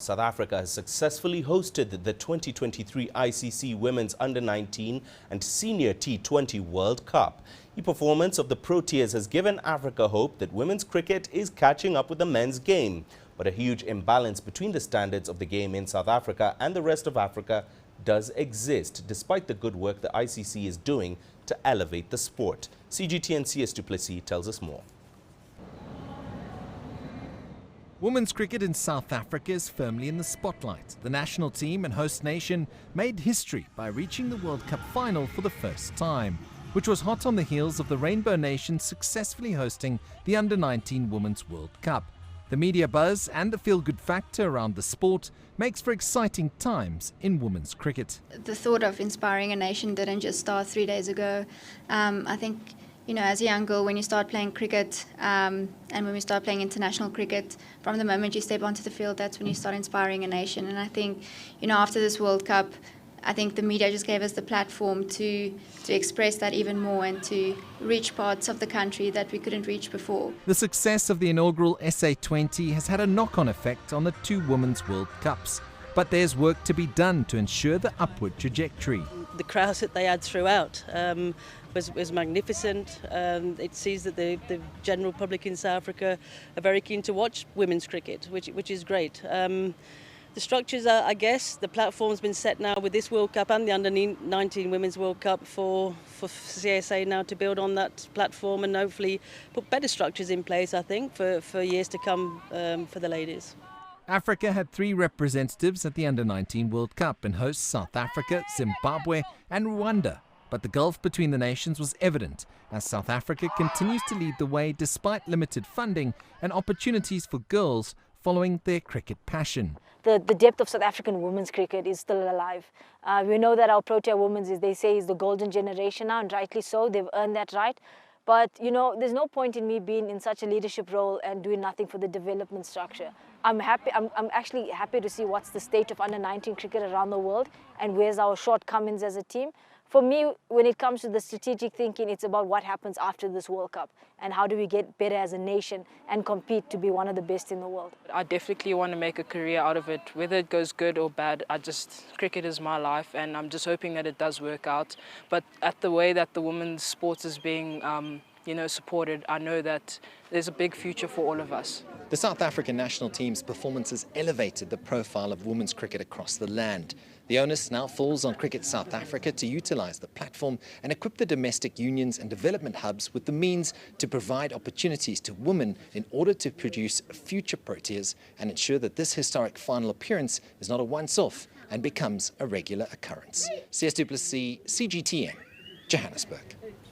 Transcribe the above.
South Africa has successfully hosted the 2023 ICC Women's Under-19 and Senior T20 World Cup. The performance of the Proteas has given Africa hope that women's cricket is catching up with the men's game. But a huge imbalance between the standards of the game in South Africa and the rest of Africa does exist, despite the good work the ICC is doing to elevate the sport. CGTN CS Du Plessis tells us more. Women's cricket in South Africa is firmly in the spotlight. The national team and host nation made history by reaching the World Cup final for the first time, which was hot on the heels of the Rainbow Nation successfully hosting the Under-19 Women's World Cup. The media buzz and the feel-good factor around the sport makes for exciting times in women's cricket. The thought of inspiring a nation didn't just start 3 days ago. I think, as a young girl, when you start playing cricket and when we start playing international cricket, from the moment you step onto the field, that's when you start inspiring a nation. And I think, after this World Cup, I think the media just gave us the platform to express that even more and to reach parts of the country that we couldn't reach before. The success of the inaugural SA20 has had a knock-on effect on the two Women's World Cups. But there's work to be done to ensure the upward trajectory. The crowds that they had throughout was magnificent. It sees that the general public in South Africa are very keen to watch women's cricket, which is great. The structures are, I guess, the platform's been set now with this World Cup and the Under-19 Women's World Cup for CSA now to build on that platform and hopefully put better structures in place, I think, for years to come for the ladies. Africa had 3 representatives at the Under-19 World Cup and hosts South Africa, Zimbabwe and Rwanda. But the gulf between the nations was evident as South Africa continues to lead the way despite limited funding and opportunities for girls following their cricket passion. The depth of South African women's cricket is still alive. We know that our Protea women's, as they say, is the golden generation now, and rightly so. They've earned that right. But, there's no point in me being in such a leadership role and doing nothing for the development structure. I'm actually happy to see what's the state of under-19 cricket around the world and where's our shortcomings as a team. For me, when it comes to the strategic thinking, it's about what happens after this World Cup and how do we get better as a nation and compete to be one of the best in the world. I definitely want to make a career out of it, whether it goes good or bad. Cricket is my life and I'm just hoping that it does work out. But at the way that the women's sports is being supported, I know that there's a big future for all of us. The South African national team's performances elevated the profile of women's cricket across the land. The onus now falls on Cricket South Africa to utilise the platform and equip the domestic unions and development hubs with the means to provide opportunities to women in order to produce future Proteas and ensure that this historic final appearance is not a once-off and becomes a regular occurrence. CS Du Plessis, CGTN, Johannesburg.